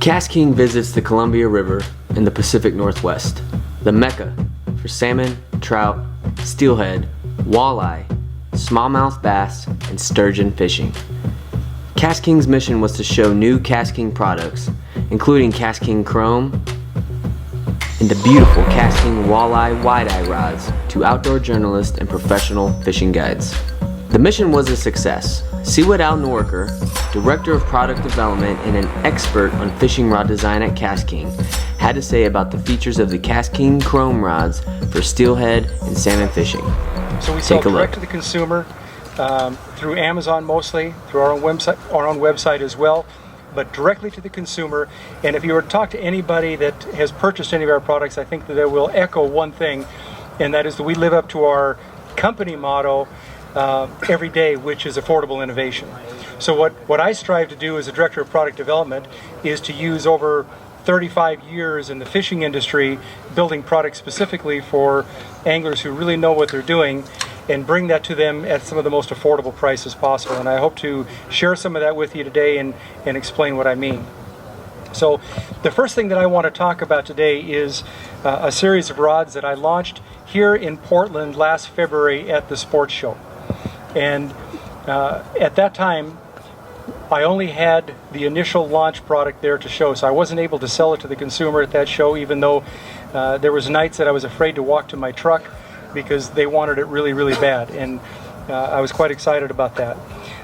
KastKing visits the Columbia River in the Pacific Northwest, the mecca for salmon, trout, steelhead, walleye, smallmouth bass, and sturgeon fishing. KastKing's mission was to show new KastKing products, including KastKing Krome and the beautiful KastKing Walleye wide-eye rods to outdoor journalists and professional fishing guides. The mission was a success. See what Al Norker, Director of Product Development and an expert on fishing rod design at KastKing, had to say about the features of the KastKing Krome rods for steelhead and salmon fishing. So we sell direct to the consumer through Amazon mostly, through our own website as well, but directly to the consumer. And if you were to talk to anybody that has purchased any of our products, I think that they will echo one thing, and that is that we live up to our company motto every day, which is affordable innovation. So what I strive to do as a Director of Product Development is to use over 35 years in the fishing industry building products specifically for anglers who really know what they're doing and bring that to them at some of the most affordable prices possible. And I hope to share some of that with you today and explain what I mean. So the first thing that I want to talk about today is a series of rods that I launched here in Portland last February at the sports show. And at that time, I only had the initial launch product there to show, so I wasn't able to sell it to the consumer at that show, even though there was nights that I was afraid to walk to my truck because they wanted it really, really bad, and I was quite excited about that.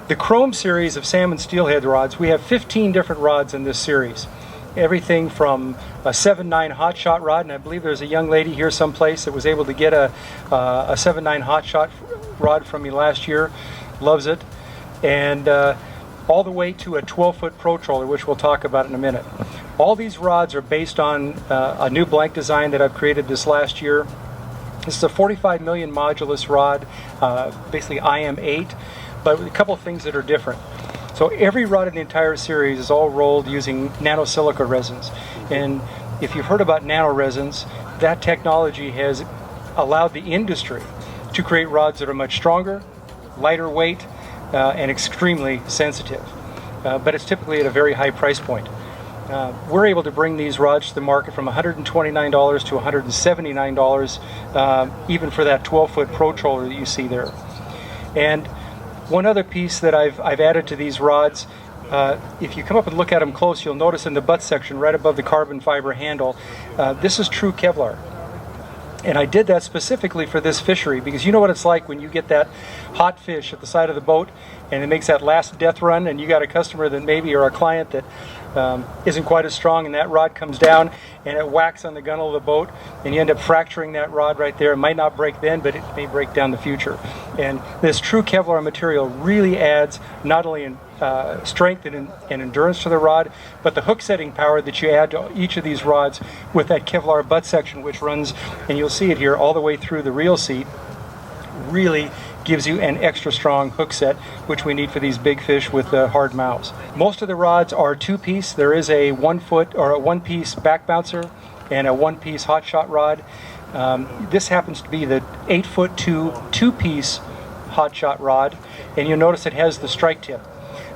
The Krome series of salmon steelhead rods, we have 15 different rods in this series. Everything from a 7.9 hot shot rod, and I believe there's a young lady here someplace that was able to get a 7.9 hot shot rod from me last year, loves it, and all the way to a 12-foot pro troller, which we'll talk about in a minute. All these rods are based on a new blank design that I've created this last year. This is a 45 million modulus rod, basically IM8, but with a couple of things that are different. So every rod in the entire series is all rolled using nano silica resins. And if you've heard about nano resins, that technology has allowed the industry to create rods that are much stronger, lighter weight, and extremely sensitive. But it's typically at a very high price point. We're able to bring these rods to the market from $129 to $179, even for that 12-foot pro troller that you see there. And one other piece that I've added to these rods, if you come up and look at them close, you'll notice in the butt section right above the carbon fiber handle, this is true Kevlar. And I did that specifically for this fishery because you know what it's like when you get that hot fish at the side of the boat and it makes that last death run, and you got a customer that maybe, or a client that isn't quite as strong, and that rod comes down and it whacks on the gunnel of the boat and you end up fracturing that rod right there. It might not break then, but it may break down the future. And this true Kevlar material really adds not only in strength and endurance to the rod, but the hook setting power that you add to each of these rods with that Kevlar butt section, which runs, and you'll see it here, all the way through the reel seat, really gives you an extra strong hook set, which we need for these big fish with hard mouths. Most of the rods are two-piece. There is a 1 foot or a one-piece back bouncer and a one-piece hot shot rod. This happens to be the 8'2" two-piece hot shot rod, and you'll notice it has the strike tip.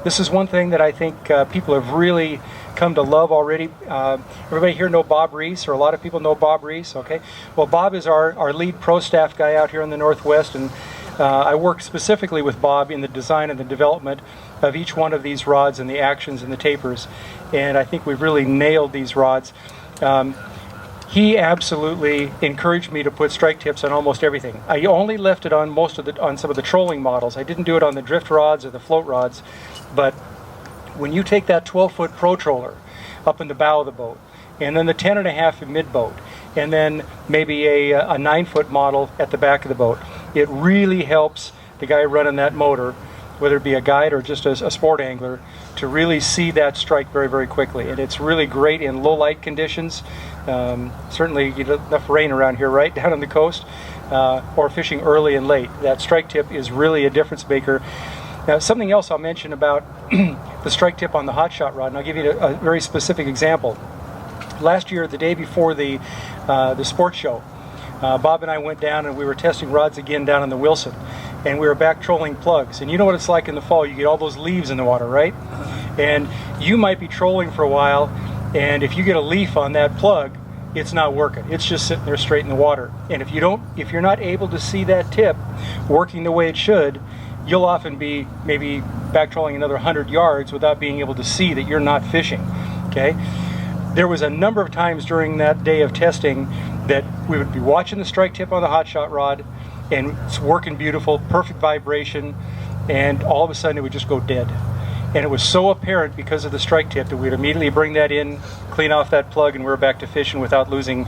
This is one thing that I think people have really come to love already. Everybody here know Bob Reese, or a lot of people know Bob Reese, okay? Well, Bob is our lead pro staff guy out here in the Northwest, and I work specifically with Bob in the design and the development of each one of these rods and the actions and the tapers, and I think we've really nailed these rods. He absolutely encouraged me to put strike tips on almost everything. I only left it on on some of the trolling models. I didn't do it on the drift rods or the float rods, but when you take that 12-foot pro troller up in the bow of the boat, and then the 10.5 in mid boat, and then maybe a 9-foot model at the back of the boat, it really helps the guy running that motor, whether it be a guide or just a sport angler, to really see that strike very, very quickly. And it's really great in low light conditions. Certainly you get enough rain around here, right, down on the coast, or fishing early and late. That strike tip is really a difference maker. Now, something else I'll mention about the strike tip on the hot shot rod, and I'll give you a very specific example. Last year, the day before the sports show, Bob and I went down and we were testing rods again down in the Wilson, and we were back trolling plugs. And you know what it's like in the fall, you get all those leaves in the water, right? And you might be trolling for a while and if you get a leaf on that plug, it's not working. It's just sitting there straight in the water. And if you're not able to see that tip working the way it should, you'll often be maybe back trolling another 100 yards without being able to see that you're not fishing. Okay? There was a number of times during that day of testing that we would be watching the strike tip on the hot shot rod, and it's working beautiful, perfect vibration, and all of a sudden it would just go dead. And it was so apparent because of the strike tip that we'd immediately bring that in, clean off that plug, and we're back to fishing without losing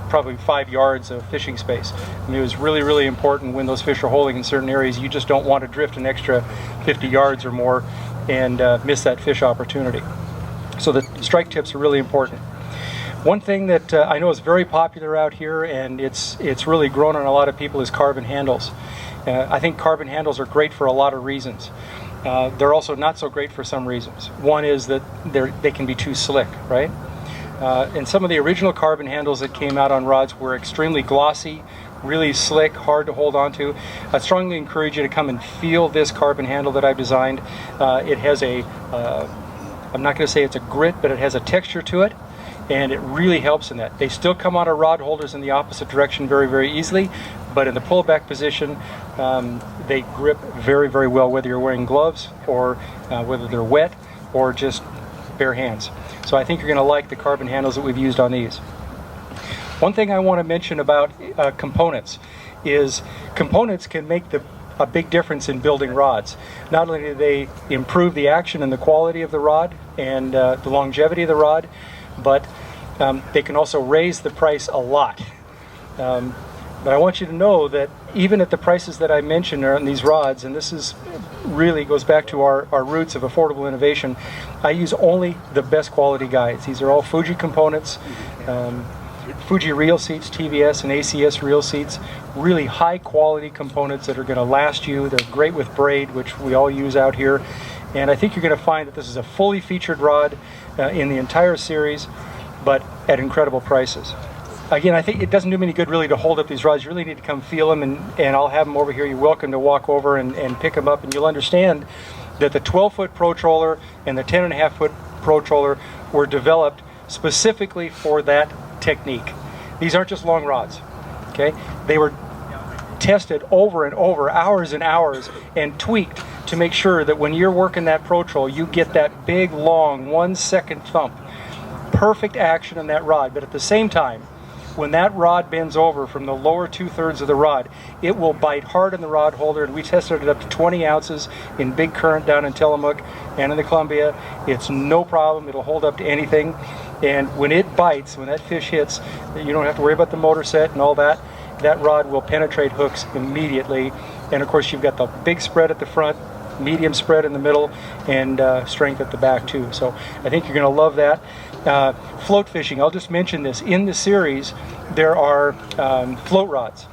probably 5 yards of fishing space. I mean, it was really, really important when those fish are holding in certain areas. You just don't want to drift an extra 50 yards or more and miss that fish opportunity. So the strike tips are really important. One thing that I know is very popular out here, and it's really grown on a lot of people, is carbon handles. I think carbon handles are great for a lot of reasons. They're also not so great for some reasons. One is that they can be too slick, right? And some of the original carbon handles that came out on rods were extremely glossy, really slick, hard to hold on to. I strongly encourage you to come and feel this carbon handle that I've designed. It has I'm not going to say it's a grit, but it has a texture to it, and it really helps in that. They still come out of rod holders in the opposite direction very, very easily, but in the pullback position, they grip very, very well, whether you're wearing gloves or whether they're wet or just bare hands. So I think you're going to like the carbon handles that we've used on these. One thing I want to mention about components is components can make a big difference in building rods. Not only do they improve the action and the quality of the rod and the longevity of the rod, but they can also raise the price a lot. But I want you to know that even at the prices that I mentioned on these rods, and this is really goes back to our roots of affordable innovation, I use only the best quality guides. These are all Fuji components, Fuji reel seats, TVS and ACS reel seats, really high quality components that are going to last you. They're great with braid, which we all use out here. And I think you're going to find that this is a fully featured rod in the entire series, but at incredible prices. Again, I think it doesn't do me any good really to hold up these rods. You really need to come feel them, and I'll have them over here. You're welcome to walk over and pick them up, and you'll understand that the 12-foot Pro Troller and the 10.5-foot Pro Troller were developed specifically for that technique. These aren't just long rods, okay? They were tested over and over, hours and hours, and tweaked to make sure that when you're working that Pro Troll, you get that big, long, 1-second thump. Perfect action on that rod, but at the same time, when that rod bends over from the lower 2/3 of the rod, it will bite hard in the rod holder, and we tested it up to 20 ounces in big current down in Tillamook and in the Columbia. It's no problem. It'll hold up to anything. And when it bites, when that fish hits, you don't have to worry about the motor set and all that. That rod will penetrate hooks immediately. And of course, you've got the big spread at the front, medium spread in the middle, and strength at the back too. So I think you're going to love that. Float fishing, I'll just mention this. In the series, there are float rods.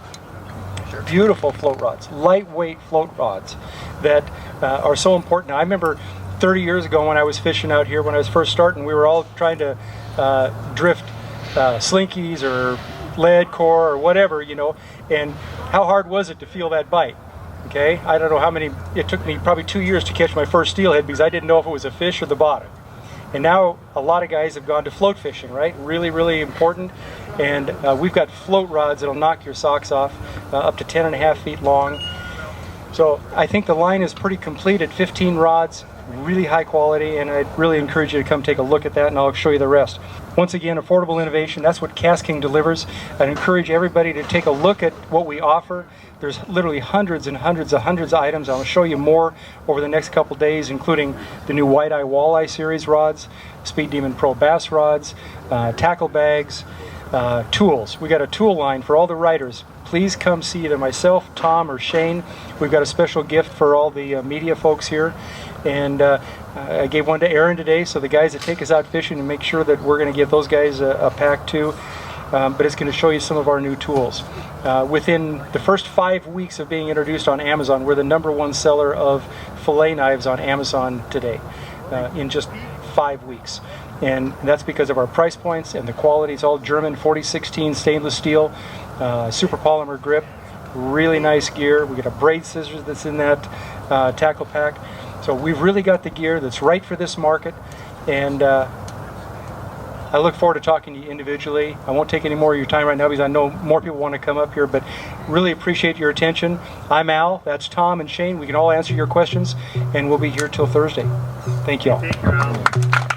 Beautiful float rods, lightweight float rods that are so important. Now, I remember 30 years ago when I was fishing out here, when I was first starting, we were all trying to drift slinkies or lead core or whatever, you know, and how hard was it to feel that bite? Okay, I don't know how many, it took me probably 2 years to catch my first steelhead because I didn't know if it was a fish or the bottom. And now a lot of guys have gone to float fishing, right? Really, really important. And we've got float rods that'll knock your socks off, up to 10.5 feet long. So I think the line is pretty complete at 15 rods, really high quality, and I'd really encourage you to come take a look at that, and I'll show you the rest. Once again, affordable innovation, that's what KastKing delivers. I'd encourage everybody to take a look at what we offer. There's literally hundreds and hundreds of items. I'll show you more over the next couple days, including the new White-Eye Walleye series rods, Speed Demon Pro Bass rods, tackle bags, tools. We got a tool line for all the writers. Please come see either myself, Tom, or Shane. We've got a special gift for all the media folks here. And I gave one to Aaron today, so the guys that take us out fishing, and make sure that we're going to give those guys a pack too. But it's going to show you some of our new tools. Within the first 5 weeks of being introduced on Amazon, we're the #1 seller of fillet knives on Amazon today, in just 5 weeks. And that's because of our price points and the quality. It's all German 4016 stainless steel, super polymer grip, really nice gear. We got a braid scissors that's in that tackle pack. So we've really got the gear that's right for this market, and I look forward to talking to you individually. I won't take any more of your time right now because I know more people want to come up here, but really appreciate your attention. I'm Al, that's Tom and Shane. We can all answer your questions, and we'll be here till Thursday. Thank you all. Thank you, Al.